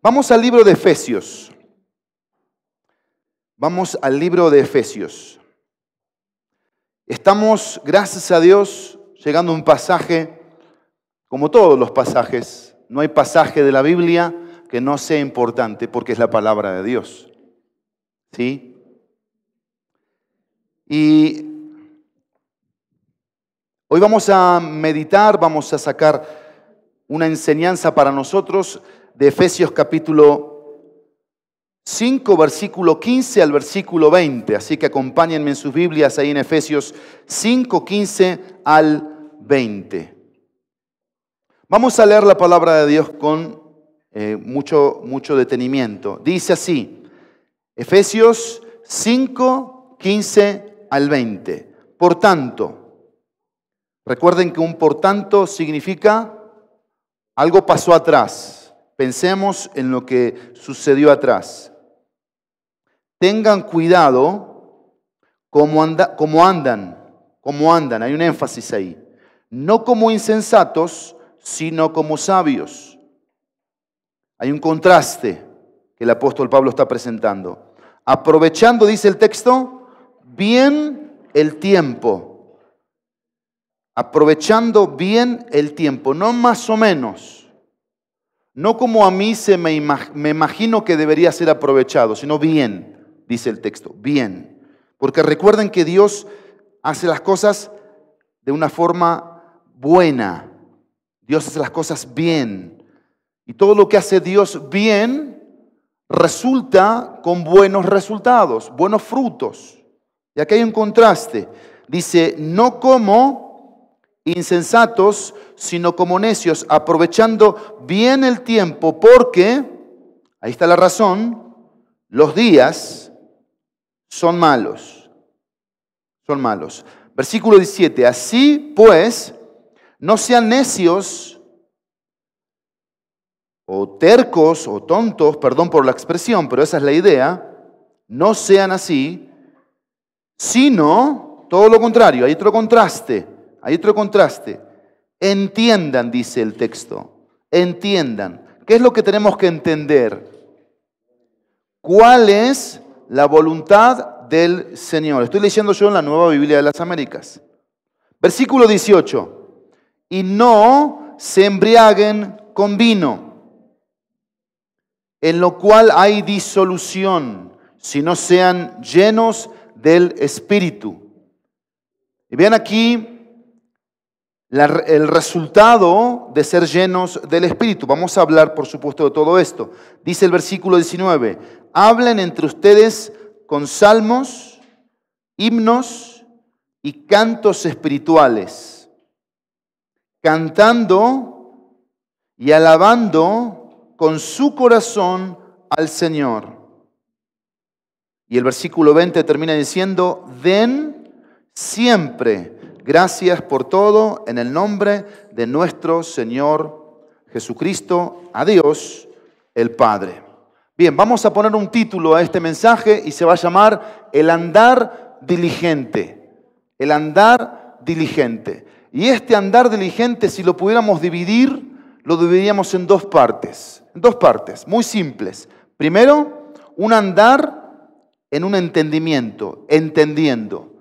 Vamos al libro de Efesios. Vamos al libro de Efesios. Estamos, gracias a Dios, llegando a un pasaje, como todos los pasajes. No hay pasaje de la Biblia que no sea importante porque es la palabra de Dios. ¿Sí? Y hoy vamos a meditar, vamos a sacar una enseñanza para nosotros de Efesios capítulo 5, versículo 15 al versículo 20. Así que acompáñenme en sus Biblias ahí en Efesios 5, 15 al 20. Vamos a leer la palabra de Dios con mucho detenimiento. Dice así, Efesios 5, 15 al 20. Por tanto, recuerden que un por tanto significa algo pasó atrás. Pensemos en lo que sucedió atrás. Tengan cuidado como andan, hay un énfasis ahí. No como insensatos, sino como sabios. Hay un contraste que el apóstol Pablo está presentando. Aprovechando, dice el texto, bien el tiempo. Aprovechando bien el tiempo, no más o menos. No como a mí me imagino que debería ser aprovechado, sino bien. Dice el texto, bien. Porque recuerden que Dios hace las cosas de una forma buena. Dios hace las cosas bien. Y todo lo que hace Dios bien resulta con buenos resultados, buenos frutos. Y aquí hay un contraste. Dice, no como insensatos, sino como necios, aprovechando bien el tiempo, porque, ahí está la razón, los días son malos. Son malos. Versículo 17. Así pues, no sean necios o tercos o tontos, perdón por la expresión, pero esa es la idea. No sean así, sino todo lo contrario. Hay otro contraste. Hay otro contraste. Entiendan, dice el texto. Entiendan. ¿Qué es lo que tenemos que entender? ¿Cuál es la voluntad del Señor? Estoy leyendo yo en la Nueva Biblia de las Américas. Versículo 18. Y no se embriaguen con vino, en lo cual hay disolución, sino sean llenos del Espíritu. Y vean aquí el resultado de ser llenos del Espíritu. Vamos a hablar, por supuesto, de todo esto. Dice el versículo 19, hablen entre ustedes con salmos, himnos y cantos espirituales, cantando y alabando con su corazón al Señor. Y el versículo 20 termina diciendo, den siempre gracias por todo en el nombre de nuestro Señor Jesucristo, a Dios el Padre. Bien, vamos a poner un título a este mensaje y se va a llamar El andar diligente. El andar diligente. Y este andar diligente, si lo pudiéramos dividir, lo dividiríamos en dos partes. En dos partes, muy simples. Primero, un andar en un entendimiento, entendiendo.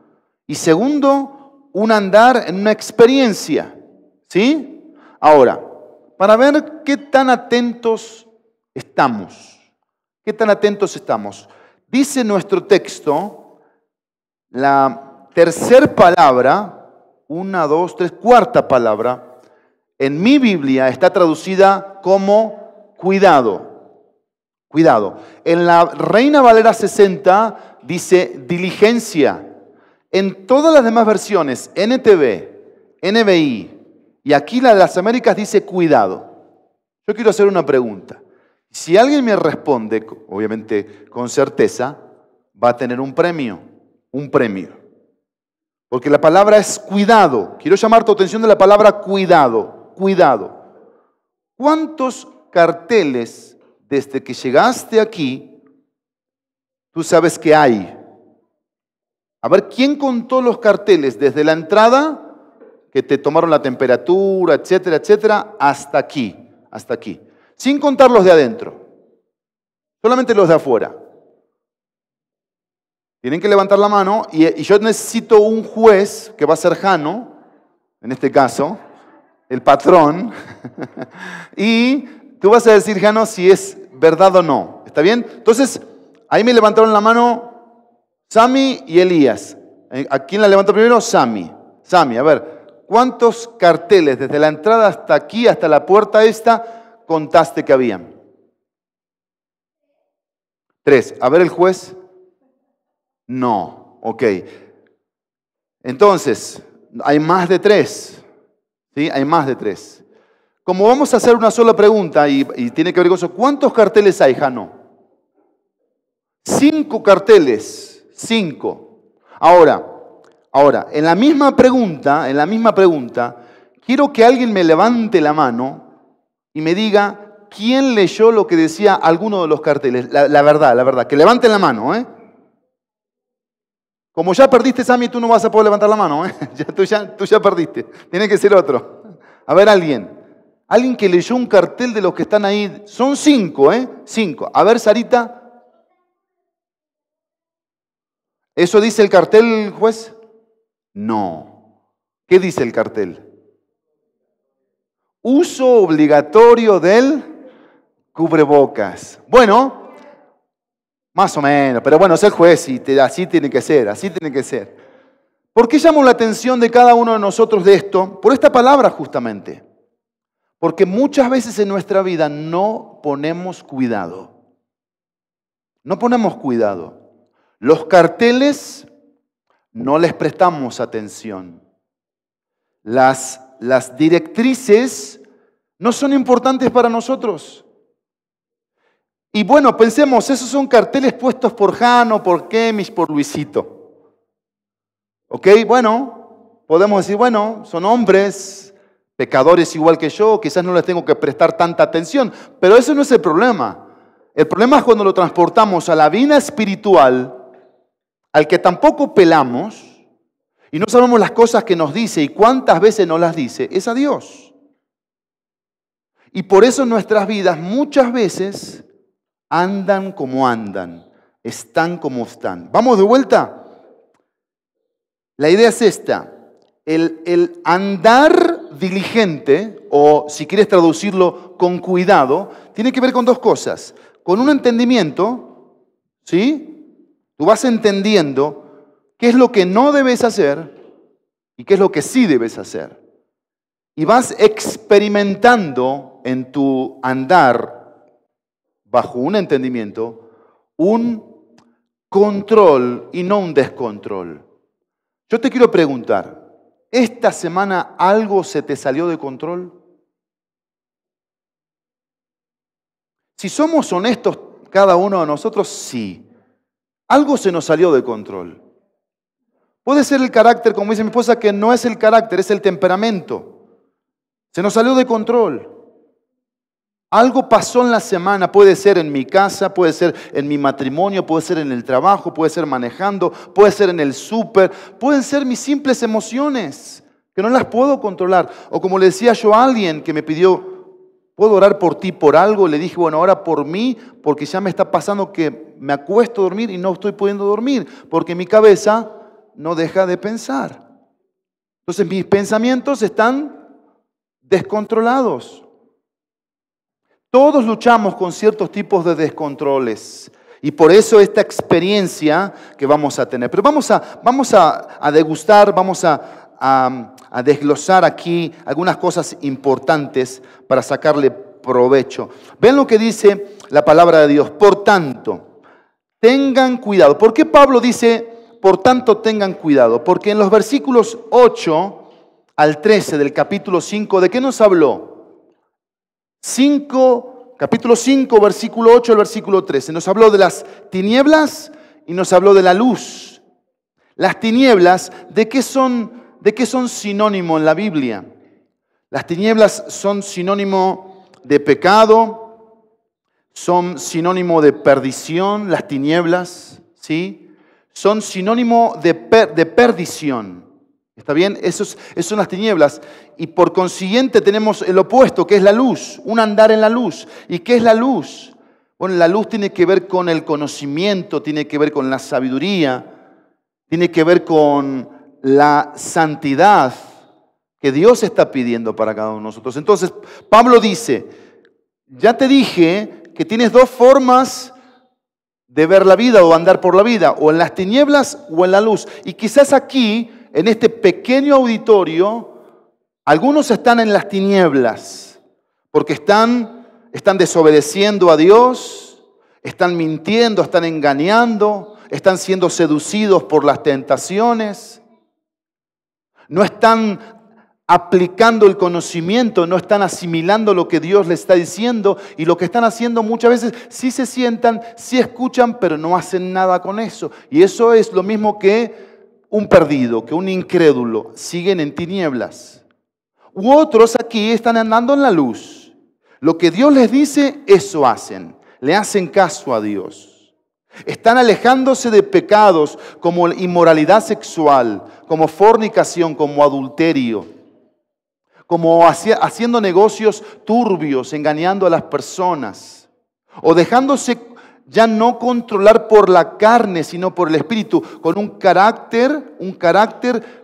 Y segundo, un andar en una experiencia, ¿sí? Ahora, para ver qué tan atentos estamos, dice nuestro texto, la tercera palabra, cuarta palabra, en mi Biblia está traducida como cuidado, cuidado. En la Reina Valera 60 dice diligencia. En todas las demás versiones, NTV, NBI y aquí la de las Américas dice cuidado. Yo quiero hacer una pregunta. Si alguien me responde, obviamente con certeza, va a tener un premio. Porque la palabra es cuidado. Quiero llamar tu atención de la palabra cuidado, cuidado. ¿Cuántos carteles desde que llegaste aquí tú sabes que hay? A ver, ¿quién contó los carteles desde la entrada, que te tomaron la temperatura, etcétera, etcétera, hasta aquí? Sin contar los de adentro. Solamente los de afuera. Tienen que levantar la mano y yo necesito un juez, que va a ser Jano, en este caso, el patrón, y tú vas a decir, Jano, si es verdad o no. ¿Está bien? Entonces, ahí me levantaron la mano Sami y Elías. ¿A quién la levantó primero? Sami. Sami, a ver, ¿cuántos carteles desde la entrada hasta aquí, hasta la puerta esta, contaste que habían? 3. A ver el juez. No. Ok. Entonces, hay más de 3. ¿Sí? Hay más de 3. Como vamos a hacer una sola pregunta y tiene que ver con eso, ¿cuántos carteles hay, Jano? 5 carteles. 5. Ahora, en la misma pregunta, quiero que alguien me levante la mano y me diga quién leyó lo que decía alguno de los carteles. La verdad. Que levanten la mano, ¿eh? Como ya perdiste, Sammy, tú no vas a poder levantar la mano, ¿eh? Tú ya perdiste. Tiene que ser otro. A ver, alguien. Alguien que leyó un cartel de los que están ahí. Son 5, ¿eh? 5. A ver, Sarita. ¿Eso dice el cartel, juez? No. ¿Qué dice el cartel? Uso obligatorio del cubrebocas. Bueno, más o menos, pero bueno, es el juez y así tiene que ser, así tiene que ser. ¿Por qué llamo la atención de cada uno de nosotros de esto? Por esta palabra justamente. Porque muchas veces en nuestra vida no ponemos cuidado. No ponemos cuidado. Los carteles no les prestamos atención. Las directrices no son importantes para nosotros. Y bueno, pensemos, esos son carteles puestos por Jano, por Kemish, por Luisito. ¿Ok? Bueno, podemos decir, bueno, son hombres, pecadores igual que yo, quizás no les tengo que prestar tanta atención, pero eso no es el problema. El problema es cuando lo transportamos a la vida espiritual, al que tampoco pelamos, y no sabemos las cosas que nos dice y cuántas veces nos las dice, es a Dios. Y por eso nuestras vidas muchas veces andan como andan, están como están. ¿Vamos de vuelta? La idea es esta, el andar diligente, o si quieres traducirlo con cuidado, tiene que ver con 2 cosas. Con un entendimiento, ¿sí? Tú vas entendiendo qué es lo que no debes hacer y qué es lo que sí debes hacer. Y vas experimentando en tu andar, bajo un entendimiento, un control y no un descontrol. Yo te quiero preguntar, ¿esta semana algo se te salió de control? Si somos honestos cada uno de nosotros, sí. Algo se nos salió de control. Puede ser el carácter, como dice mi esposa, que no es el carácter, es el temperamento. Se nos salió de control. Algo pasó en la semana, puede ser en mi casa, puede ser en mi matrimonio, puede ser en el trabajo, puede ser manejando, puede ser en el súper, pueden ser mis simples emociones, que no las puedo controlar. O como le decía yo a alguien que me pidió, ¿puedo orar por ti por algo? Le dije, bueno, ora por mí, porque ya me está pasando que me acuesto a dormir y no estoy pudiendo dormir, porque mi cabeza no deja de pensar. Entonces mis pensamientos están descontrolados. Todos luchamos con ciertos tipos de descontroles y por eso esta experiencia que vamos a tener. Pero vamos a degustar, vamos a desglosar aquí algunas cosas importantes para sacarle provecho. Ven lo que dice la palabra de Dios. Por tanto, tengan cuidado. ¿Por qué Pablo dice, por tanto, tengan cuidado? Porque en los versículos 8 al 13 del capítulo 5, ¿de qué nos habló? Capítulo 5, versículo 8 al versículo 13. Nos habló de las tinieblas y nos habló de la luz. Las tinieblas, ¿de qué son sinónimo en la Biblia? Las tinieblas son sinónimo de pecado, son sinónimo de perdición, las tinieblas, ¿sí? Son sinónimo de perdición. ¿Está bien? Eso son las tinieblas. Y por consiguiente tenemos el opuesto, que es la luz, un andar en la luz. ¿Y qué es la luz? Bueno, la luz tiene que ver con el conocimiento, tiene que ver con la sabiduría, tiene que ver con la santidad que Dios está pidiendo para cada uno de nosotros. Entonces, Pablo dice, ya te dije que tienes dos formas de ver la vida o andar por la vida, o en las tinieblas o en la luz. Y quizás aquí, en este pequeño auditorio, algunos están en las tinieblas, porque están desobedeciendo a Dios, están mintiendo, están engañando, están siendo seducidos por las tentaciones, no están aplicando el conocimiento, no están asimilando lo que Dios les está diciendo, y lo que están haciendo muchas veces sí se sientan, sí escuchan, pero no hacen nada con eso. Y eso es lo mismo que un perdido, que un incrédulo, siguen en tinieblas. U otros aquí están andando en la luz. Lo que Dios les dice, eso hacen. Le hacen caso a Dios. Están alejándose de pecados como inmoralidad sexual, como fornicación, como adulterio, como haciendo negocios turbios, engañando a las personas, o dejándose ya no controlar por la carne, sino por el Espíritu, con un carácter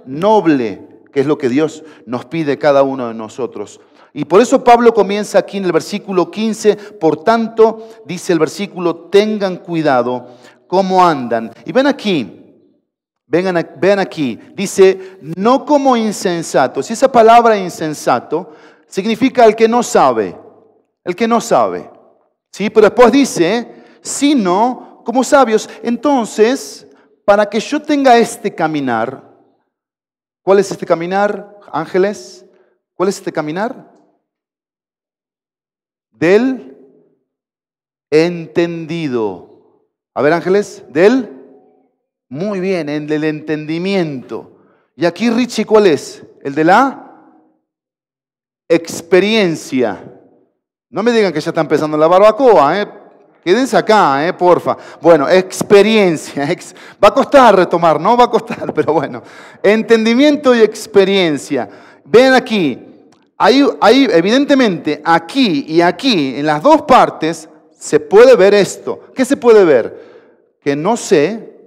noble, que es lo que Dios nos pide cada uno de nosotros. Y por eso Pablo comienza aquí en el versículo 15, por tanto, dice el versículo, tengan cuidado cómo andan. Y ven aquí, vean aquí, dice, no como insensatos. Y esa palabra insensato significa el que no sabe, ¿sí? Pero después dice, sino como sabios. Entonces, para que yo tenga este caminar, ¿cuál es este caminar, ángeles? ¿Cuál es este caminar? Del entendido. A ver, ángeles, muy bien, el del entendimiento. Y aquí, Richie, ¿cuál es? El de la experiencia. No me digan que ya está empezando la barbacoa, ¿eh? Quédense acá, porfa. Bueno, experiencia. Va a costar retomar, ¿no? Va a costar, pero bueno. Entendimiento y experiencia. Ven aquí. Ahí, evidentemente, aquí y aquí, en las dos partes, se puede ver esto. ¿Qué se puede ver? Que no sé,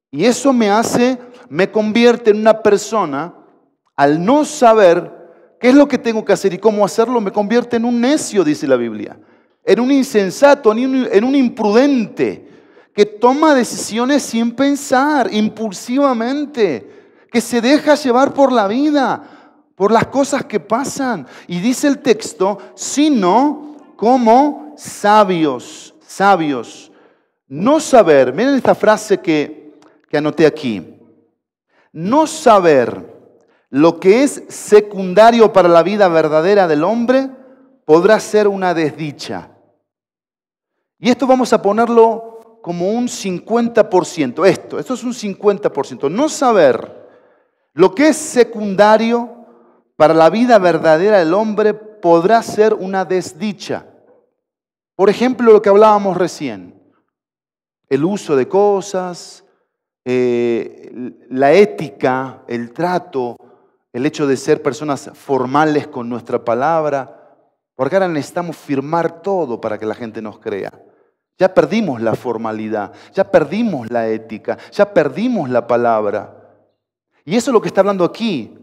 y eso me convierte en una persona, al no saber qué es lo que tengo que hacer y cómo hacerlo, me convierte en un necio, dice la Biblia, en un insensato, en un imprudente, que toma decisiones sin pensar, impulsivamente, que se deja llevar por la vida, por las cosas que pasan. Y dice el texto, sino como sabios. No saber, miren esta frase que anoté aquí. No saber lo que es secundario para la vida verdadera del hombre podrá ser una desdicha. Y esto vamos a ponerlo como un 50%. Esto es un 50%. No saber lo que es secundario para la vida verdadera del hombre podrá ser una desdicha. Por ejemplo, lo que hablábamos recién, el uso de cosas, la ética, el trato, el hecho de ser personas formales con nuestra palabra, porque ahora necesitamos firmar todo para que la gente nos crea. Ya perdimos la formalidad, ya perdimos la ética, ya perdimos la palabra. Y eso es lo que está hablando aquí.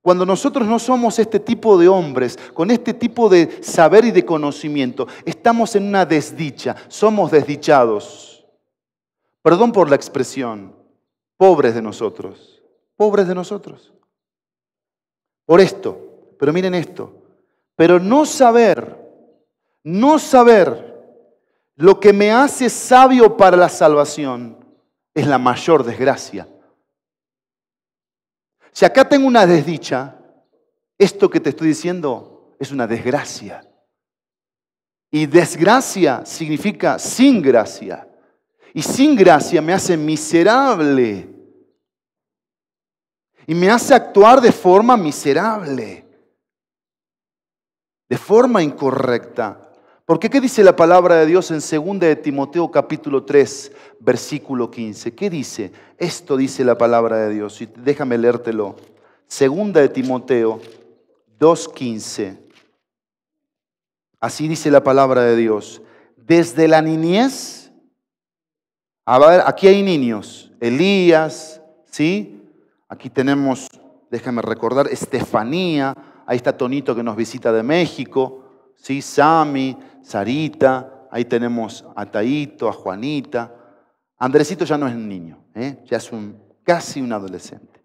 Cuando nosotros no somos este tipo de hombres, con este tipo de saber y de conocimiento, estamos en una desdicha, somos desdichados. Perdón por la expresión, pobres de nosotros, Por esto, pero miren esto, pero no saber lo que me hace sabio para la salvación es la mayor desgracia. Si acá tengo una desdicha, esto que te estoy diciendo es una desgracia. Y desgracia significa sin gracia. Y sin gracia me hace miserable. Y me hace actuar de forma miserable. De forma incorrecta. Porque ¿qué dice la palabra de Dios en 2 de Timoteo capítulo 3, versículo 15? ¿Qué dice? Esto dice la palabra de Dios. Y déjame leértelo. 2 de Timoteo 2:15. Así dice la palabra de Dios. desde la niñez. A ver, aquí hay niños. Elías, ¿sí? Aquí tenemos, déjame recordar, Estefanía. Ahí está Tonito que nos visita de México. ¿Sí? Sami, Sarita. Ahí tenemos a Taito, a Juanita. Andresito ya no es un niño, ya es casi un adolescente.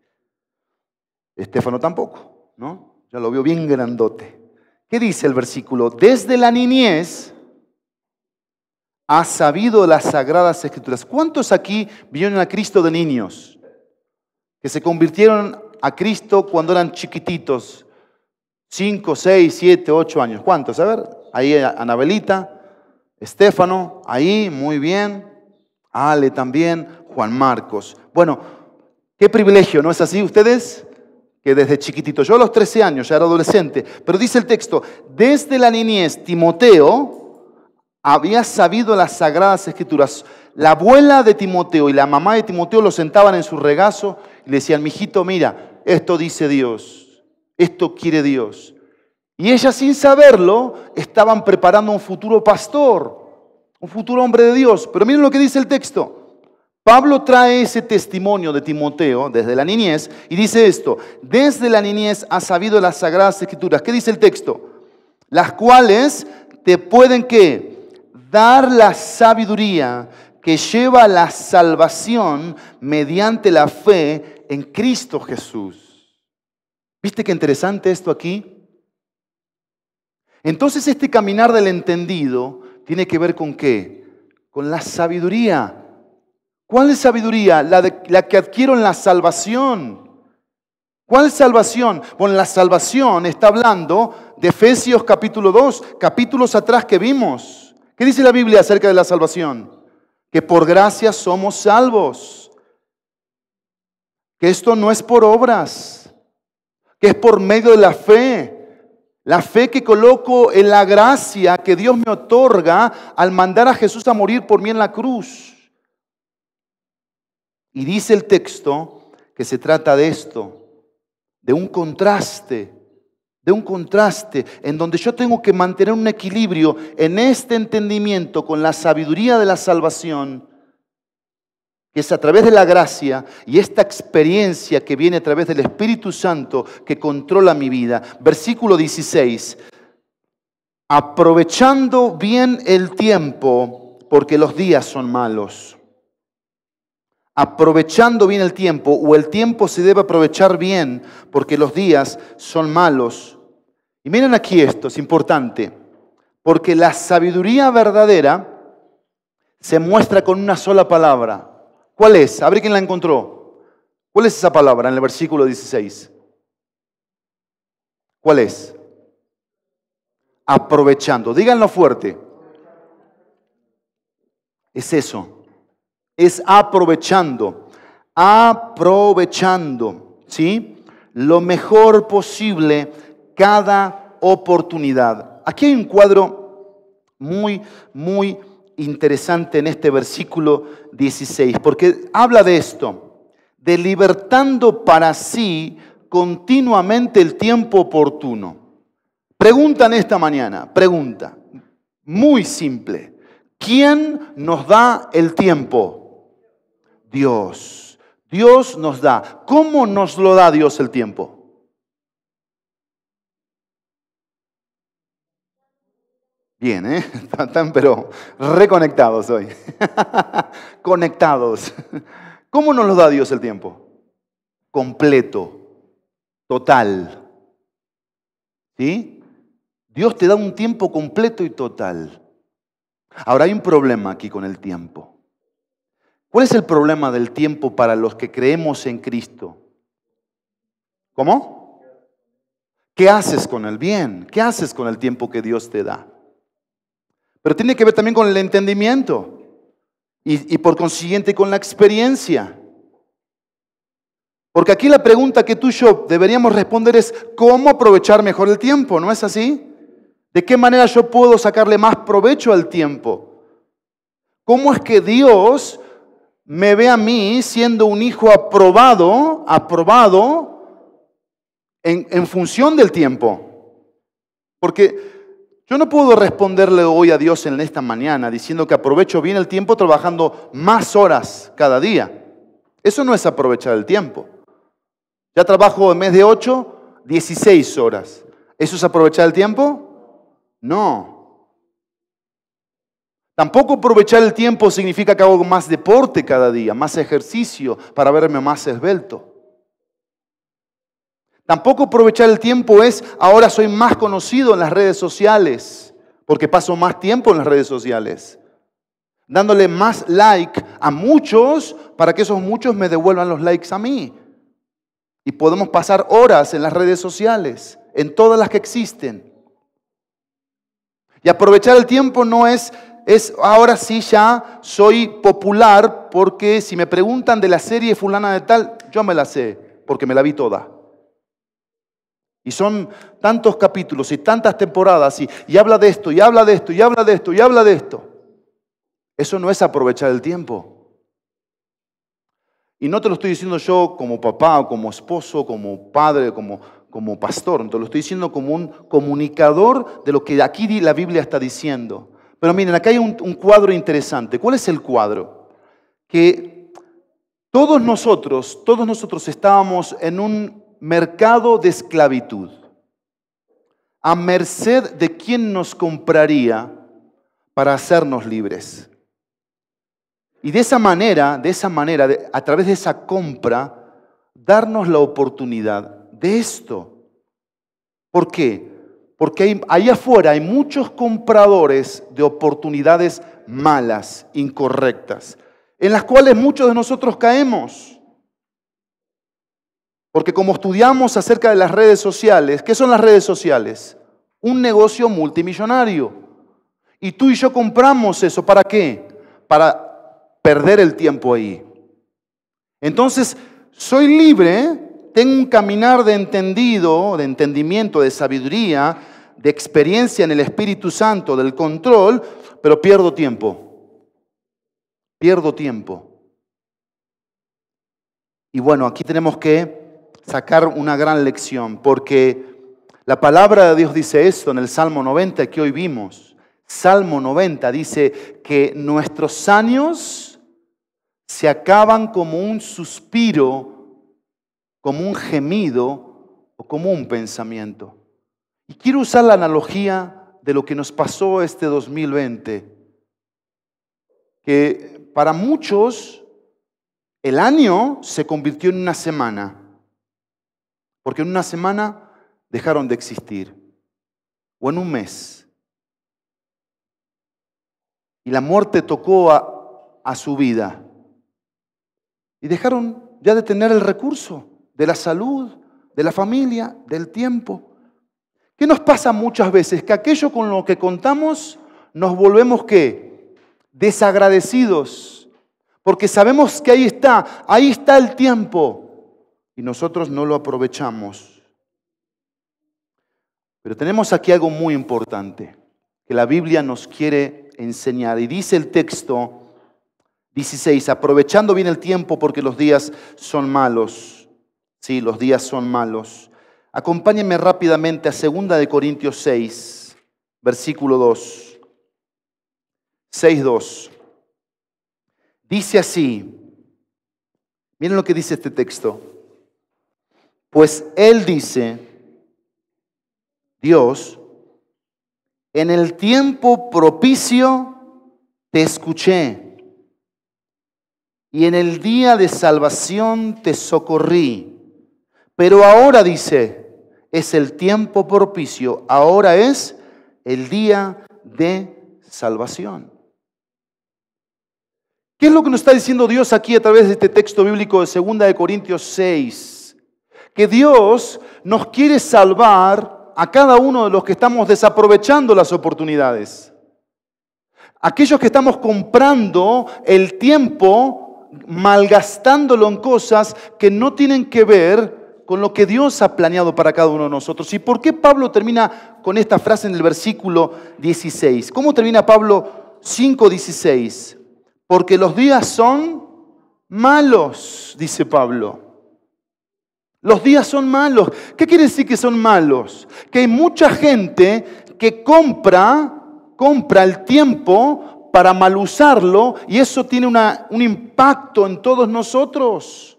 Estéfano tampoco, ¿no? Ya lo veo bien grandote. ¿Qué dice el versículo? Desde la niñez has sabido las sagradas escrituras. ¿Cuántos aquí vieron a Cristo de niños? Que se convirtieron a Cristo cuando eran chiquititos. 5, 6, 7, 8 años. ¿Cuántos? A ver, ahí Anabelita, Estéfano, ahí, muy bien. Ale también, Juan Marcos. Bueno, qué privilegio, ¿no es así ustedes? Que desde chiquitito, yo a los 13 años ya era adolescente, pero dice el texto, desde la niñez Timoteo había sabido las sagradas escrituras. La abuela de Timoteo y la mamá de Timoteo lo sentaban en su regazo y le decían, mijito, mira, esto dice Dios, esto quiere Dios. Y ellas sin saberlo estaban preparando un futuro pastor, un futuro hombre de Dios. Pero miren lo que dice el texto. Pablo trae ese testimonio de Timoteo desde la niñez y dice esto. Desde la niñez has sabido las sagradas escrituras. ¿Qué dice el texto? Las cuales te pueden, ¿qué? Dar la sabiduría que lleva a la salvación mediante la fe en Cristo Jesús. ¿Viste qué interesante esto aquí? Entonces este caminar del entendido tiene que ver con ¿qué? Con la sabiduría. ¿Cuál es sabiduría? La que adquiero en la salvación. ¿Cuál salvación? Bueno, la salvación está hablando de Efesios capítulo 2, capítulos atrás que vimos. ¿Qué dice la Biblia acerca de la salvación? Que por gracia somos salvos. Que esto no es por obras. Que es por medio de la fe. La fe que coloco en la gracia que Dios me otorga al mandar a Jesús a morir por mí en la cruz. Y dice el texto que se trata de esto, de un contraste en donde yo tengo que mantener un equilibrio en este entendimiento con la sabiduría de la salvación, que es a través de la gracia y esta experiencia que viene a través del Espíritu Santo que controla mi vida. Versículo 16. Aprovechando bien el tiempo, porque los días son malos. Aprovechando bien el tiempo, o el tiempo se debe aprovechar bien, porque los días son malos. Y miren aquí esto, es importante, porque la sabiduría verdadera se muestra con una sola palabra. ¿Cuál es? A ver quién la encontró. ¿Cuál es esa palabra en el versículo 16? ¿Cuál es? Aprovechando. Díganlo fuerte. Es eso. Es aprovechando. Aprovechando. ¿Sí? Lo mejor posible cada oportunidad. Aquí hay un cuadro muy interesante en este versículo 16, porque habla de esto, de libertando para sí continuamente el tiempo oportuno. Preguntan esta mañana, pregunta, muy simple, ¿quién nos da el tiempo? Dios. Dios nos da. ¿Cómo nos lo da Dios el tiempo? Bien, están pero reconectados hoy. Conectados. ¿Cómo nos lo da Dios el tiempo? Completo, total. ¿Sí? Dios te da un tiempo completo y total. Ahora hay un problema aquí con el tiempo. ¿Cuál es el problema del tiempo para los que creemos en Cristo? ¿Cómo? ¿Qué haces con el bien? ¿Qué haces con el tiempo que Dios te da? Pero tiene que ver también con el entendimiento y por consiguiente con la experiencia. Porque aquí la pregunta que tú y yo deberíamos responder es ¿cómo aprovechar mejor el tiempo? ¿No es así? ¿De qué manera yo puedo sacarle más provecho al tiempo? ¿Cómo es que Dios me ve a mí siendo un hijo aprobado en función del tiempo? Porque Yo no puedo responderle hoy a Dios en esta mañana diciendo que aprovecho bien el tiempo trabajando más horas cada día. Eso no es aprovechar el tiempo. Ya trabajo en vez de 8, 16 horas. ¿Eso es aprovechar el tiempo? No. Tampoco aprovechar el tiempo significa que hago más deporte cada día, más ejercicio para verme más esbelto. Tampoco aprovechar el tiempo es, ahora soy más conocido en las redes sociales, porque paso más tiempo en las redes sociales, dándole más like a muchos para que esos muchos me devuelvan los likes a mí. Y podemos pasar horas en las redes sociales, en todas las que existen. Y aprovechar el tiempo no es ahora sí ya soy popular, porque si me preguntan de la serie fulana de tal, yo me la sé, porque me la vi toda. Y son tantos capítulos y tantas temporadas y habla de esto, y habla de esto, y habla de esto, y habla de esto. Eso no es aprovechar el tiempo. Y no te lo estoy diciendo yo como papá, como esposo, como padre, como pastor. Te lo estoy diciendo como un comunicador de lo que aquí la Biblia está diciendo. Pero miren, acá hay un cuadro interesante. ¿Cuál es el cuadro? Que todos nosotros estábamos en un mercado de esclavitud, a merced de quién nos compraría para hacernos libres. Y de esa manera, a través de esa compra, darnos la oportunidad de esto. ¿Por qué? Porque ahí afuera hay muchos compradores de oportunidades malas, incorrectas, en las cuales muchos de nosotros caemos. Porque como estudiamos acerca de las redes sociales, ¿qué son las redes sociales? Un negocio multimillonario. Y tú y yo compramos eso, ¿para qué? Para perder el tiempo ahí. Entonces, soy libre, tengo un caminar de entendido, de entendimiento, de sabiduría, de experiencia en el Espíritu Santo, del control, pero pierdo tiempo. Pierdo tiempo. Y bueno, aquí tenemos que sacar una gran lección, porque la palabra de Dios dice esto en el Salmo 90 que hoy vimos. Salmo 90 dice que nuestros años se acaban como un suspiro, como un gemido o como un pensamiento. Y quiero usar la analogía de lo que nos pasó este 2020, que para muchos el año se convirtió en una semana. Porque en una semana dejaron de existir, o en un mes. Y la muerte tocó a su vida. Y dejaron ya de tener el recurso de la salud, de la familia, del tiempo. ¿Qué nos pasa muchas veces? Que aquello con lo que contamos nos volvemos ¿qué? Desagradecidos. Porque sabemos que ahí está el tiempo. Y nosotros no lo aprovechamos. Pero tenemos aquí algo muy importante que la Biblia nos quiere enseñar. Y dice el texto 16, aprovechando bien el tiempo porque los días son malos. Sí, los días son malos. Acompáñenme rápidamente a 2 Corintios 6, versículo 2. 6:2. Dice así. Miren lo que dice este texto. Pues Él dice, Dios, en el tiempo propicio te escuché y en el día de salvación te socorrí. Pero ahora dice, es el tiempo propicio, ahora es el día de salvación. ¿Qué es lo que nos está diciendo Dios aquí a través de este texto bíblico de 2 Corintios 6? Que Dios nos quiere salvar a cada uno de los que estamos desaprovechando las oportunidades. Aquellos que estamos comprando el tiempo, malgastándolo en cosas que no tienen que ver con lo que Dios ha planeado para cada uno de nosotros. ¿Y por qué Pablo termina con esta frase en el versículo 16? ¿Cómo termina Pablo 5:16? Porque los días son malos, dice Pablo. Los días son malos. ¿Qué quiere decir que son malos? Que hay mucha gente que compra el tiempo para mal usarlo, y eso tiene un impacto en todos nosotros.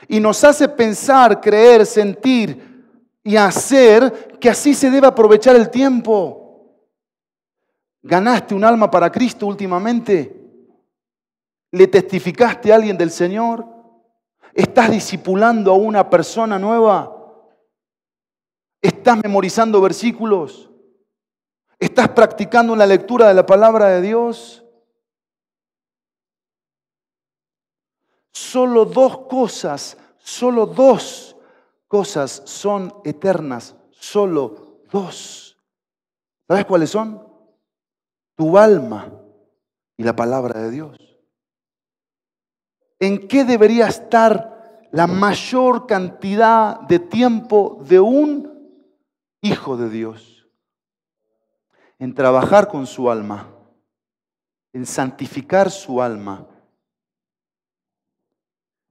Y nos hace pensar, creer, sentir y hacer que así se debe aprovechar el tiempo. ¿Ganaste un alma para Cristo últimamente? ¿Le testificaste a alguien del Señor? ¿Estás discipulando a una persona nueva? ¿Estás memorizando versículos? ¿Estás practicando la lectura de la palabra de Dios? Solo dos cosas son eternas. Solo dos. ¿Sabes cuáles son? Tu alma y la palabra de Dios. ¿En qué debería estar la mayor cantidad de tiempo de un hijo de Dios? En trabajar con su alma, en santificar su alma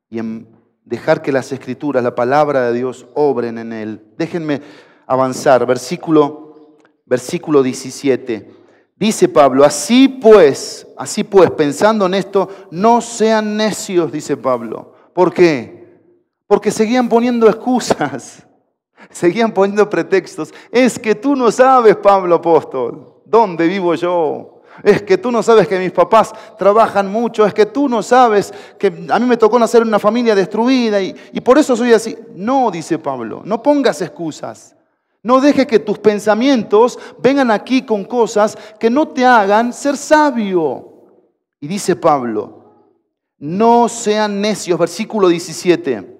y en dejar que las Escrituras, la palabra de Dios, obren en él. Déjenme avanzar, versículo 17. Dice Pablo, así pues, pensando en esto, no sean necios, dice Pablo. ¿Por qué? Porque seguían poniendo excusas, seguían poniendo pretextos. Es que tú no sabes, Pablo apóstol, ¿dónde vivo yo? Es que tú no sabes que mis papás trabajan mucho, es que tú no sabes que a mí me tocó nacer en una familia destruida y por eso soy así. No, dice Pablo, no pongas excusas. No dejes que tus pensamientos vengan aquí con cosas que no te hagan ser sabio. Y dice Pablo, no sean necios, versículo 17,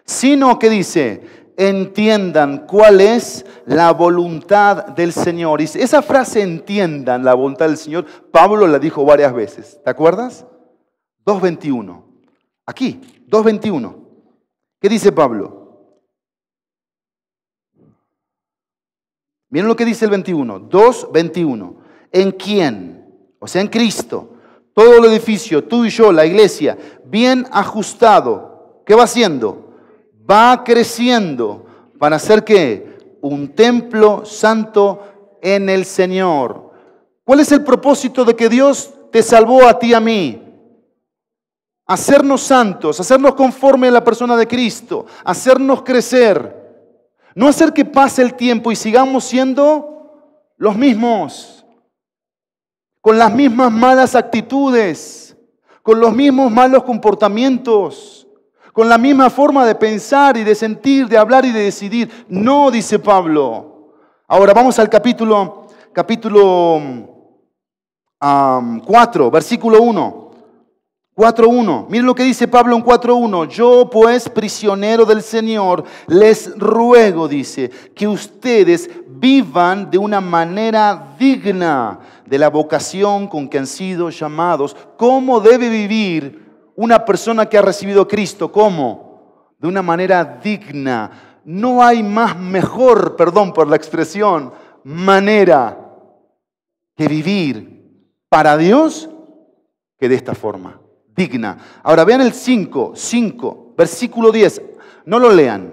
sino que dice, entiendan cuál es la voluntad del Señor. Y esa frase, entiendan la voluntad del Señor, Pablo la dijo varias veces. ¿Te acuerdas? 2:21. Aquí, 2:21. ¿Qué dice Pablo? Miren lo que dice el 21, 2:21. ¿En quién? O sea, en Cristo. Todo el edificio, tú y yo, la iglesia, bien ajustado. ¿Qué va haciendo? Va creciendo para hacer ¿qué? Un templo santo en el Señor. ¿Cuál es el propósito de que Dios te salvó a ti y a mí? Hacernos santos, hacernos conforme a la persona de Cristo, hacernos crecer. No hacer que pase el tiempo y sigamos siendo los mismos, con las mismas malas actitudes, con los mismos malos comportamientos, con la misma forma de pensar y de sentir, de hablar y de decidir. No, dice Pablo. Ahora vamos al capítulo 4, versículo 1. 4:1. Miren lo que dice Pablo en 4:1. Yo pues, prisionero del Señor, les ruego, dice, que ustedes vivan de una manera digna de la vocación con que han sido llamados. ¿Cómo debe vivir una persona que ha recibido a Cristo? ¿Cómo? De una manera digna. No hay mejor, perdón por la expresión, manera que vivir para Dios que de esta forma. Digna. Ahora vean el 5, versículo 10. No lo lean,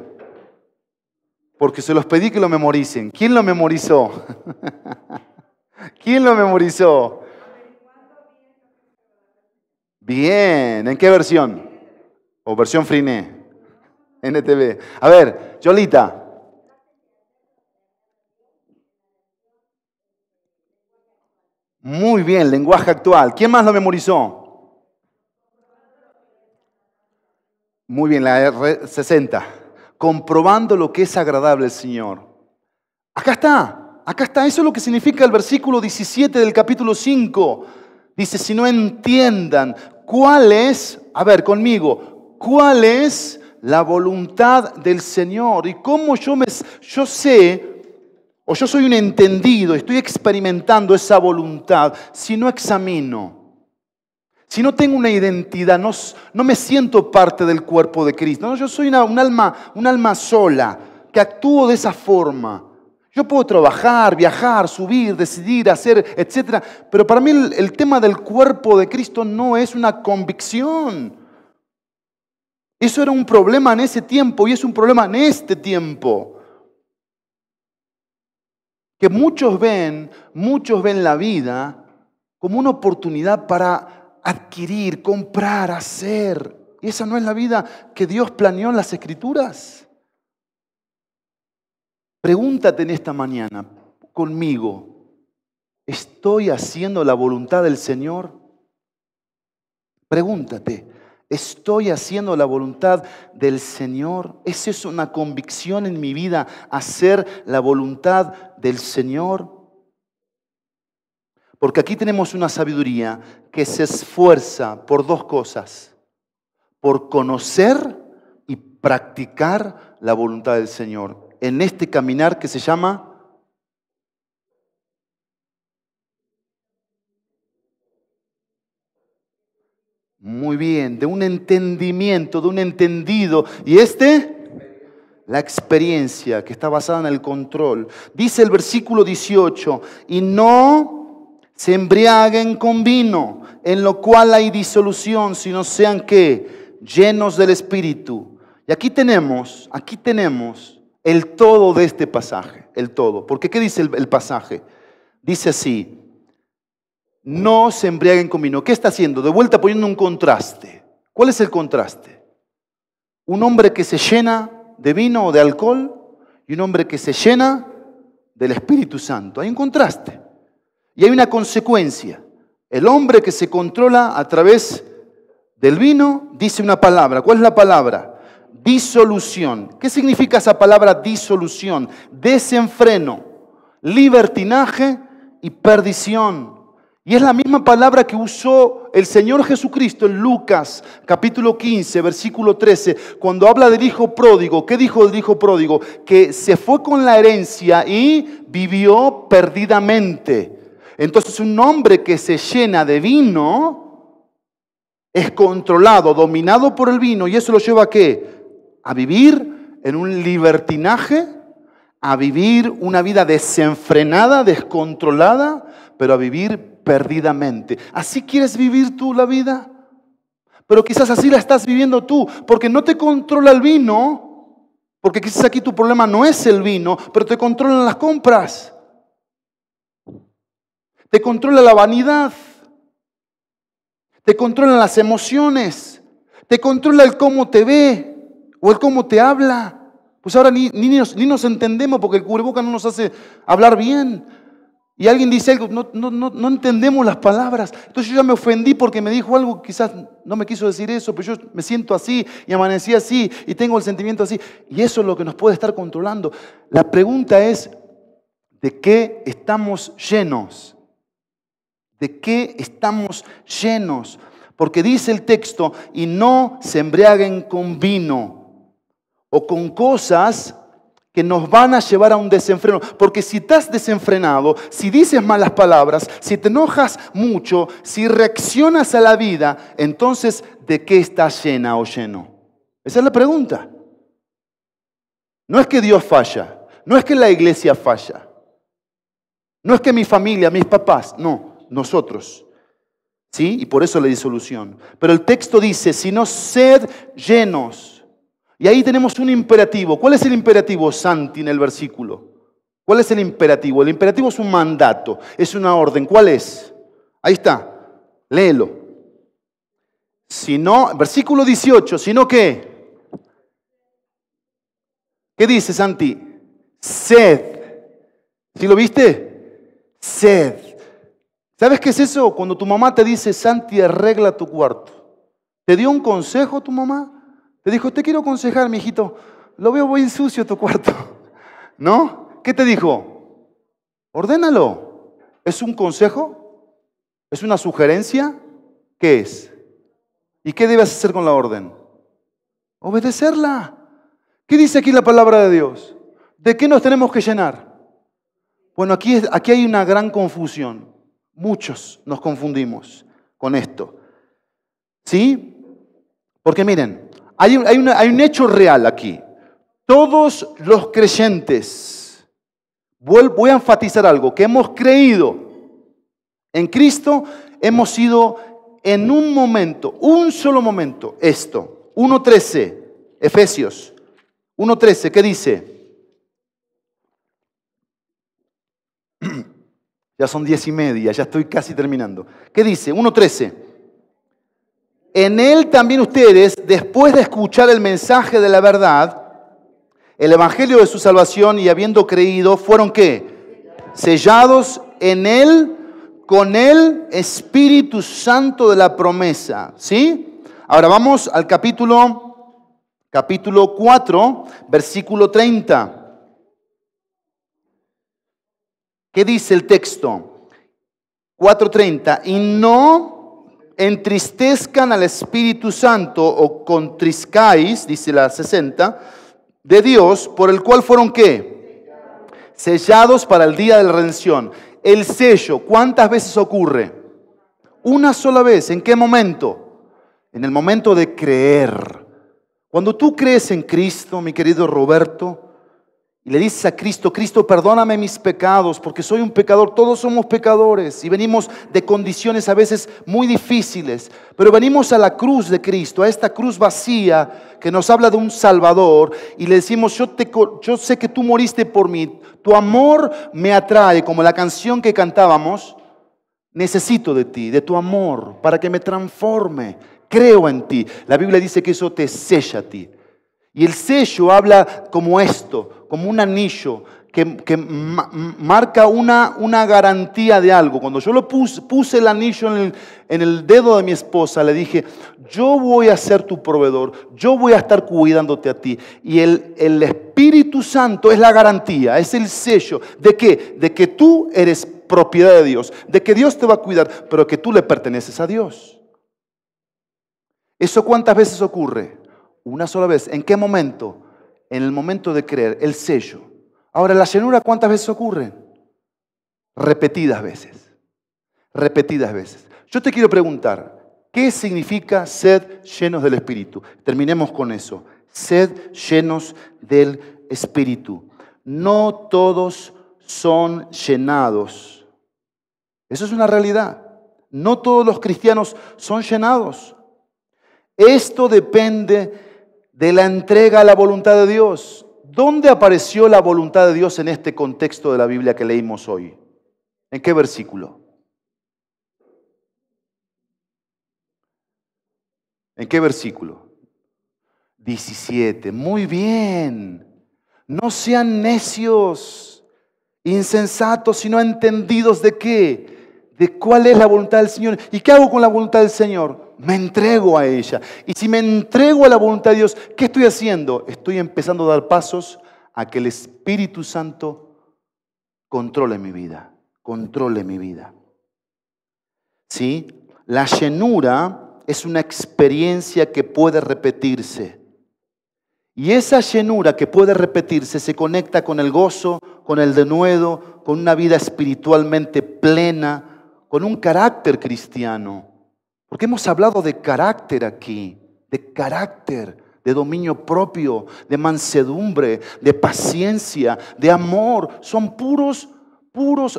porque se los pedí que lo memoricen. ¿Quién lo memorizó? ¿Quién lo memorizó? Bien. ¿En qué versión? ¿O versión Friné? NTV. A ver, Yolita. Muy bien, lenguaje actual. ¿Quién más lo memorizó? Muy bien, la R60. Comprobando lo que es agradable al Señor. Acá está. Eso es lo que significa el versículo 17 del capítulo 5. Dice, si no entiendan cuál es, a ver conmigo, cuál es la voluntad del Señor y cómo yo sé, o yo soy un entendido, estoy experimentando esa voluntad, si no examino. Si no tengo una identidad, no me siento parte del cuerpo de Cristo. No, yo soy un alma sola, que actúo de esa forma. Yo puedo trabajar, viajar, subir, decidir, hacer, etc. Pero para mí el tema del cuerpo de Cristo no es una convicción. Eso era un problema en ese tiempo y es un problema en este tiempo. que muchos ven la vida como una oportunidad para adquirir, comprar, hacer. Y esa no es la vida que Dios planeó en las Escrituras. Pregúntate en esta mañana conmigo, ¿estoy haciendo la voluntad del Señor? Pregúntate, ¿estoy haciendo la voluntad del Señor? ¿Es eso una convicción en mi vida, hacer la voluntad del Señor? Porque aquí tenemos una sabiduría que se esfuerza por dos cosas: por conocer y practicar la voluntad del Señor. En este caminar que se llama muy bien, de un entendimiento, de un entendido. Y la experiencia que está basada en el control. Dice el versículo 18, y no se embriaguen con vino, en lo cual hay disolución, sino sean ¿qué? Llenos del Espíritu. Y aquí tenemos el todo de este pasaje, el todo. Porque ¿qué dice el pasaje? Dice así: no se embriaguen con vino. ¿Qué está haciendo? De vuelta poniendo un contraste. ¿Cuál es el contraste? Un hombre que se llena de vino o de alcohol y un hombre que se llena del Espíritu Santo. Hay un contraste. Y hay una consecuencia. El hombre que se controla a través del vino dice una palabra. ¿Cuál es la palabra? Disolución. ¿Qué significa esa palabra disolución? Desenfreno, libertinaje y perdición. Y es la misma palabra que usó el Señor Jesucristo en Lucas capítulo 15, versículo 13, cuando habla del hijo pródigo. ¿Qué dijo el hijo pródigo? Que se fue con la herencia y vivió perdidamente. Entonces un hombre que se llena de vino es controlado, dominado por el vino, y eso lo lleva ¿a qué? A vivir en un libertinaje, a vivir una vida desenfrenada, descontrolada, pero a vivir perdidamente. ¿Así quieres vivir tú la vida? Pero quizás así la estás viviendo tú, porque no te controla el vino, porque quizás aquí tu problema no es el vino, pero te controlan las compras. Te controla la vanidad. Te controlan las emociones. Te controla el cómo te ve o el cómo te habla. Pues ahora ni nos entendemos porque el cubrebocas no nos hace hablar bien. Y alguien dice algo, no entendemos las palabras. Entonces yo ya me ofendí porque me dijo algo, quizás no me quiso decir eso, pero yo me siento así y amanecí así y tengo el sentimiento así. Y eso es lo que nos puede estar controlando. La pregunta es, ¿de qué estamos llenos? ¿De qué estamos llenos? Porque dice el texto, y no se embriaguen con vino o con cosas que nos van a llevar a un desenfreno. Porque si estás desenfrenado, si dices malas palabras, si te enojas mucho, si reaccionas a la vida, entonces ¿de qué estás llena o lleno? Esa es la pregunta. No es que Dios falla, no es que la iglesia falla, no es que mi familia, mis papás, no, nosotros. ¿Sí? Y por eso la disolución. Pero el texto dice, si no sed llenos. Y ahí tenemos un imperativo. ¿Cuál es el imperativo, Santi, en el versículo? ¿Cuál es el imperativo? El imperativo es un mandato, es una orden. ¿Cuál es? Ahí está, léelo. Si no, versículo 18, si no, ¿qué? ¿Qué dice, Santi? Sed. ¿Sí lo viste? Sed. ¿Sabes qué es eso? Cuando tu mamá te dice, Santi, arregla tu cuarto. ¿Te dio un consejo tu mamá? Te dijo, te quiero aconsejar, mijito, lo veo muy sucio tu cuarto. ¿No? ¿Qué te dijo? Ordénalo. ¿Es un consejo? ¿Es una sugerencia? ¿Qué es? ¿Y qué debes hacer con la orden? Obedecerla. ¿Qué dice aquí la palabra de Dios? ¿De qué nos tenemos que llenar? Bueno, aquí hay una gran confusión. Muchos nos confundimos con esto. ¿Sí? Porque miren, hay un hecho real aquí. Todos los creyentes, voy a enfatizar algo, que hemos creído en Cristo, hemos sido en un momento, un solo momento, esto. 1:13, Efesios 1:13, ¿qué dice? Ya son 10:30, ya estoy casi terminando. ¿Qué dice? 1:13. En él también ustedes, después de escuchar el mensaje de la verdad, el evangelio de su salvación, y habiendo creído, ¿fueron qué? Sellados en él con el Espíritu Santo de la promesa. ¿Sí? Ahora vamos al capítulo 4, versículo 30. ¿Qué dice el texto? 4:30. Y no entristezcan al Espíritu Santo o contriscáis, dice la 60, de Dios, por el cual fueron ¿qué? Sellados para el día de la redención. El sello, ¿cuántas veces ocurre? Una sola vez. ¿En qué momento? En el momento de creer. Cuando tú crees en Cristo, mi querido Roberto, y le dices a Cristo, Cristo, perdóname mis pecados, porque soy un pecador, todos somos pecadores y venimos de condiciones a veces muy difíciles, pero venimos a la cruz de Cristo, a esta cruz vacía que nos habla de un Salvador, y le decimos, yo sé que tú moriste por mí, tu amor me atrae, como la canción que cantábamos, necesito de ti, de tu amor, para que me transforme, creo en ti. La Biblia dice que eso te sella a ti. Y el sello habla como esto, como un anillo que marca una garantía de algo. Cuando yo puse el anillo en el dedo de mi esposa, le dije, yo voy a ser tu proveedor, yo voy a estar cuidándote a ti. Y el Espíritu Santo es la garantía, es el sello. ¿De qué? De que tú eres propiedad de Dios, de que Dios te va a cuidar, pero que tú le perteneces a Dios. ¿Eso cuántas veces ocurre? Una sola vez. ¿En qué momento? En el momento de creer, el sello. Ahora, la llenura, ¿cuántas veces ocurre? Repetidas veces. Repetidas veces. Yo te quiero preguntar, ¿qué significa sed llenos del Espíritu? Terminemos con eso. Sed llenos del Espíritu. No todos son llenados. Eso es una realidad. No todos los cristianos son llenados. Esto depende de la entrega a la voluntad de Dios. ¿Dónde apareció la voluntad de Dios en este contexto de la Biblia que leímos hoy? ¿En qué versículo? ¿En qué versículo? 17. Muy bien. No sean necios, insensatos, sino entendidos de qué, de cuál es la voluntad del Señor. ¿Y qué hago con la voluntad del Señor? Me entrego a ella. Y si me entrego a la voluntad de Dios, ¿qué estoy haciendo? Estoy empezando a dar pasos a que el Espíritu Santo controle mi vida. Controle mi vida. ¿Sí? La llenura es una experiencia que puede repetirse. Y esa llenura que puede repetirse se conecta con el gozo, con el denuedo, con una vida espiritualmente plena, con un carácter cristiano. Porque hemos hablado de carácter aquí, de carácter, de dominio propio, de mansedumbre, de paciencia, de amor. Son puros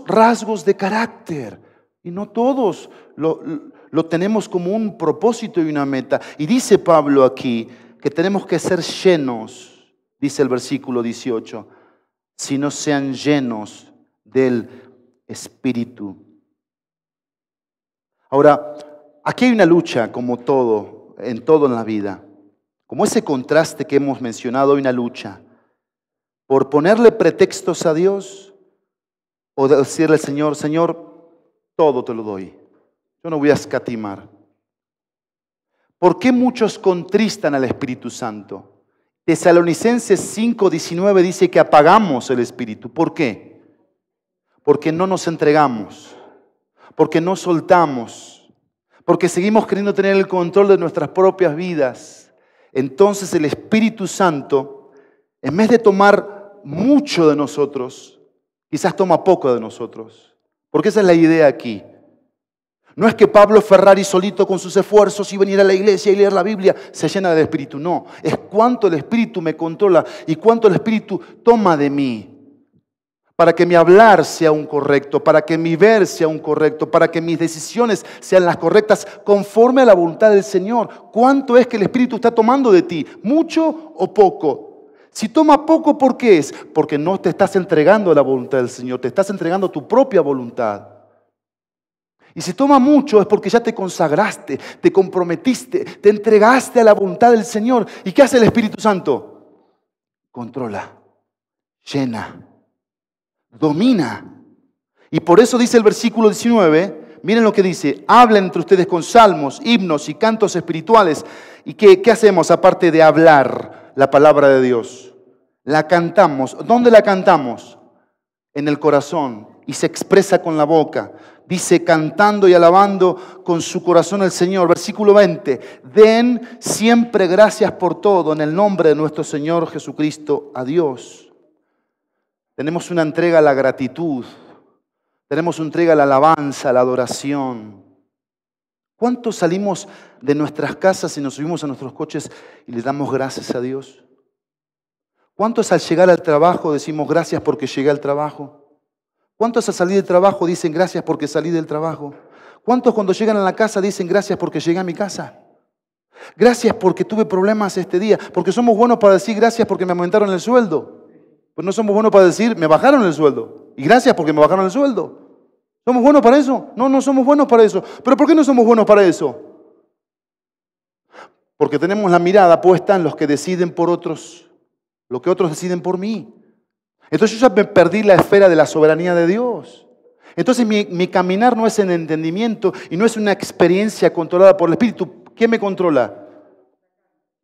rasgos de carácter. Y no todos lo tenemos como un propósito y una meta. Y dice Pablo aquí que tenemos que ser llenos, dice el versículo 18, si no sean llenos del Espíritu. Ahora, aquí hay una lucha como todo en la vida. Como ese contraste que hemos mencionado, hay una lucha por ponerle pretextos a Dios o decirle al Señor, Señor, todo te lo doy. Yo no voy a escatimar. ¿Por qué muchos contristan al Espíritu Santo? Tesalonicenses 5:19 dice que apagamos el Espíritu. ¿Por qué? Porque no nos entregamos, porque no soltamos, porque seguimos queriendo tener el control de nuestras propias vidas. Entonces el Espíritu Santo, en vez de tomar mucho de nosotros, quizás toma poco de nosotros. Porque esa es la idea aquí. No es que Pablo Ferrari solito con sus esfuerzos y venir a la iglesia y leer la Biblia se llena del Espíritu. No, es cuánto el Espíritu me controla y cuánto el Espíritu toma de mí. Para que mi hablar sea un correcto, para que mi ver sea un correcto, para que mis decisiones sean las correctas conforme a la voluntad del Señor. ¿Cuánto es que el Espíritu está tomando de ti? ¿Mucho o poco? Si toma poco, ¿por qué es? Porque no te estás entregando a la voluntad del Señor, te estás entregando tu propia voluntad. Y si toma mucho es porque ya te consagraste, te comprometiste, te entregaste a la voluntad del Señor. ¿Y qué hace el Espíritu Santo? Controla, llena, domina. Y por eso dice el versículo 19, miren lo que dice: hablen entre ustedes con salmos, himnos y cantos espirituales. ¿Y qué hacemos aparte de hablar la palabra de Dios? La cantamos. ¿Dónde la cantamos? En el corazón, y se expresa con la boca. Dice, cantando y alabando con su corazón al Señor. Versículo 20, den siempre gracias por todo en el nombre de nuestro Señor Jesucristo a Dios. Tenemos una entrega a la gratitud. Tenemos una entrega a la alabanza, a la adoración. ¿Cuántos salimos de nuestras casas y nos subimos a nuestros coches y le damos gracias a Dios? ¿Cuántos al llegar al trabajo decimos gracias porque llegué al trabajo? ¿Cuántos al salir del trabajo dicen gracias porque salí del trabajo? ¿Cuántos cuando llegan a la casa dicen gracias porque llegué a mi casa? Gracias porque tuve problemas este día. Porque somos buenos para decir gracias porque me aumentaron el sueldo. Pues no somos buenos para decir me bajaron el sueldo. Y gracias porque me bajaron el sueldo. ¿Somos buenos para eso? No, no somos buenos para eso. ¿Pero por qué no somos buenos para eso? Porque tenemos la mirada puesta en los que deciden por otros, lo que otros deciden por mí. Entonces yo ya me perdí la esfera de la soberanía de Dios. Entonces mi caminar no es en entendimiento y no es una experiencia controlada por el Espíritu. ¿Qué me controla?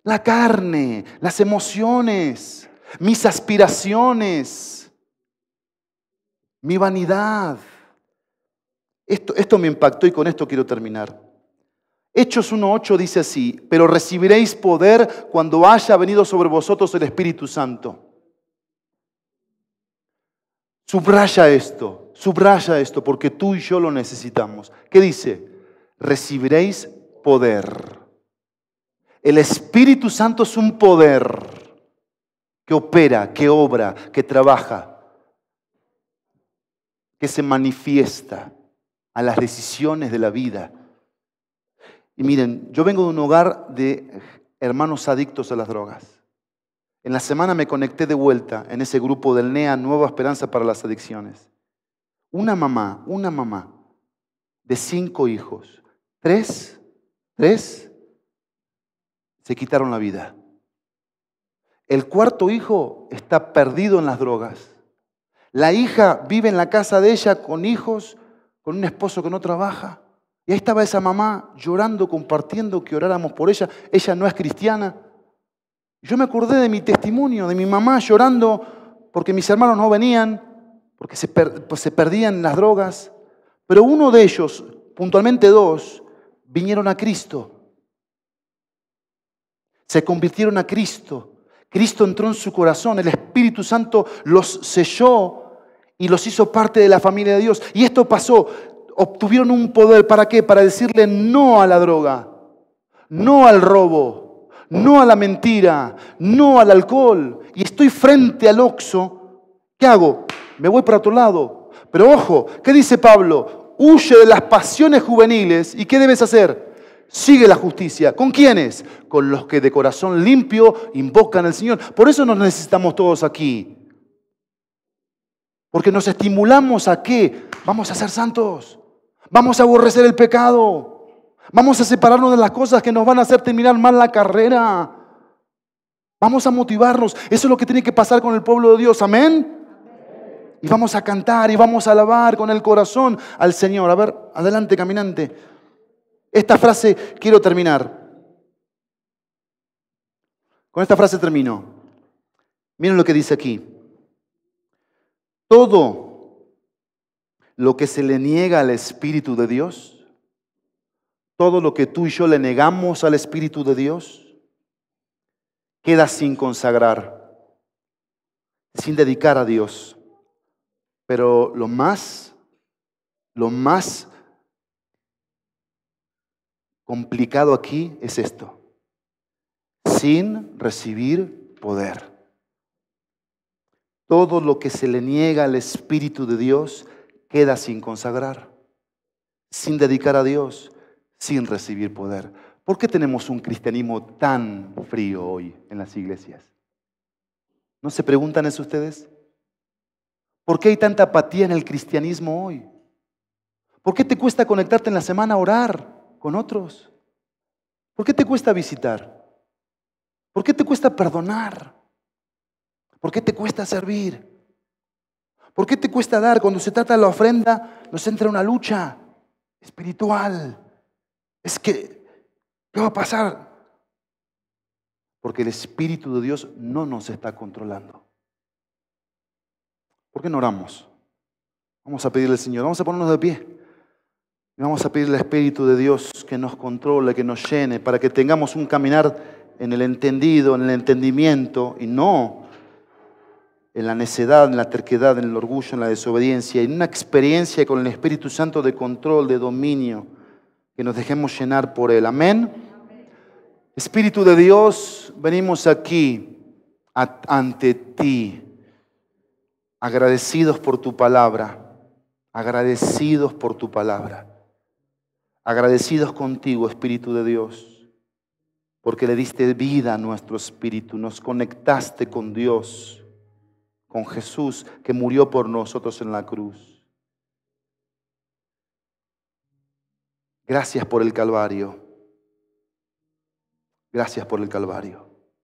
La carne, las emociones, mis aspiraciones, mi vanidad. Esto me impactó y con esto quiero terminar. Hechos 1:8 dice así: pero recibiréis poder cuando haya venido sobre vosotros el Espíritu Santo. Subraya esto, porque tú y yo lo necesitamos. ¿Qué dice? Recibiréis poder. El Espíritu Santo es un poder que opera, que obra, que trabaja, que se manifiesta a las decisiones de la vida. Y miren, yo vengo de un hogar de hermanos adictos a las drogas. En la semana me conecté de vuelta en ese grupo del NEA, Nueva Esperanza para las Adicciones. Una mamá de 5 hijos, 3 se quitaron la vida. El 4.º hijo está perdido en las drogas. La hija vive en la casa de ella con hijos, con un esposo que no trabaja. Y ahí estaba esa mamá llorando, compartiendo que oráramos por ella. Ella no es cristiana. Yo me acordé de mi testimonio, de mi mamá llorando porque mis hermanos no venían, porque se perdían las drogas. Pero uno de ellos, puntualmente 2, vinieron a Cristo. Se convirtieron a Cristo. Cristo entró en su corazón, el Espíritu Santo los selló y los hizo parte de la familia de Dios. Y esto pasó, obtuvieron un poder, ¿para qué? Para decirle no a la droga, no al robo, no a la mentira, no al alcohol. Y estoy frente al Oxxo, ¿qué hago? Me voy para otro lado. Pero ojo, ¿qué dice Pablo? Huye de las pasiones juveniles. ¿Y qué debes hacer? Sigue la justicia. ¿Con quiénes? Con los que de corazón limpio invocan al Señor. Por eso nos necesitamos todos aquí. Porque nos estimulamos a ¿qué? Vamos a ser santos. Vamos a aborrecer el pecado. Vamos a separarnos de las cosas que nos van a hacer terminar mal la carrera. Vamos a motivarnos. Eso es lo que tiene que pasar con el pueblo de Dios. Amén. Y vamos a cantar y vamos a alabar con el corazón al Señor. A ver, adelante, caminante. Esta frase quiero terminar. Con esta frase termino. Miren lo que dice aquí. Todo lo que se le niega al Espíritu de Dios, todo lo que tú y yo le negamos al Espíritu de Dios, queda sin consagrar, sin dedicar a Dios. Pero lo más complicado aquí es esto: sin recibir poder. Todo lo que se le niega al Espíritu de Dios queda sin consagrar, sin dedicar a Dios, sin recibir poder. ¿Por qué tenemos un cristianismo tan frío hoy en las iglesias? ¿No se preguntan eso ustedes? ¿Por qué hay tanta apatía en el cristianismo hoy? ¿Por qué te cuesta conectarte en la semana a orar con otros? ¿Por qué te cuesta visitar? ¿Por qué te cuesta perdonar? ¿Por qué te cuesta servir? ¿Por qué te cuesta dar? Cuando se trata de la ofrenda, nos entra una lucha espiritual. Es que, ¿qué va a pasar? Porque el Espíritu de Dios no nos está controlando. ¿Por qué no oramos? Vamos a pedirle al Señor, vamos a ponernos de pie. Y vamos a pedirle al Espíritu de Dios que nos controle, que nos llene, para que tengamos un caminar en el entendido, en el entendimiento, y no en la necedad, en la terquedad, en el orgullo, en la desobediencia, en una experiencia con el Espíritu Santo de control, de dominio, que nos dejemos llenar por Él. Amén. Espíritu de Dios, venimos aquí ante ti, agradecidos por tu palabra, agradecidos por tu palabra, agradecidos contigo, Espíritu de Dios, porque le diste vida a nuestro espíritu, nos conectaste con Dios, con Jesús que murió por nosotros en la cruz. Gracias por el Calvario. Gracias por el Calvario.